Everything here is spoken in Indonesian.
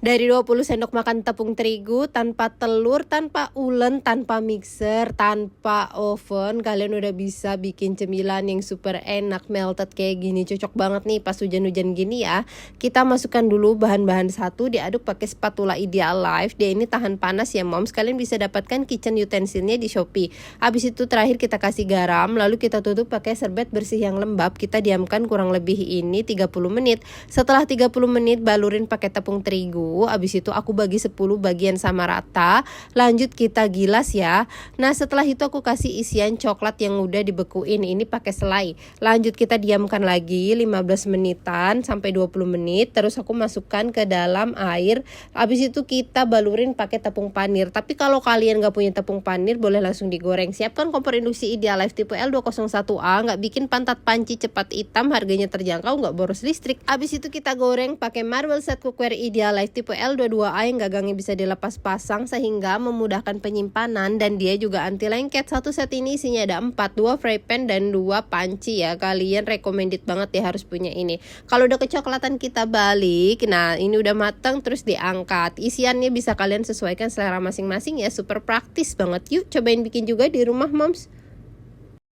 Dari 20 sendok makan tepung terigu, tanpa telur, tanpa ulen, tanpa mixer, tanpa oven, kalian udah bisa bikin cemilan yang super enak melted kayak gini. Cocok banget nih pas hujan-hujan gini ya. Kita masukkan dulu bahan-bahan satu, diaduk pakai spatula Ideal Life. Dia ini tahan panas ya moms. Kalian bisa dapatkan kitchen utensilnya di Shopee. Habis itu terakhir kita kasih garam, lalu kita tutup pakai serbet bersih yang lembab. Kita diamkan kurang lebih ini 30 menit. Setelah 30 menit balurin pakai tepung terigu. Abis itu aku bagi 10 bagian sama rata. Lanjut kita gilas ya. Nah setelah itu aku kasih isian coklat yang udah dibekuin. Ini pakai selai. Lanjut kita diamkan lagi 15 menitan sampai 20 menit. Terus aku masukkan ke dalam air. Abis itu kita balurin pakai tepung panir. Tapi kalau kalian gak punya tepung panir, boleh langsung digoreng. Siapkan kompor induksi Ideal Life tipe L201A. Gak bikin pantat panci cepat hitam. Harganya terjangkau, gak boros listrik. Abis itu kita goreng pakai marble set cookware Ideal Life tipe L22A yang gagangnya bisa dilepas pasang sehingga memudahkan penyimpanan, dan dia juga anti lengket. Satu set ini isinya ada 4, 2 fry pan dan 2 panci ya. Kalian recommended banget ya harus punya ini. Kalau udah kecoklatan kita balik. Nah ini udah matang, terus diangkat. Isiannya bisa kalian sesuaikan selera masing-masing ya. Super praktis banget. Yuk cobain bikin juga di rumah moms.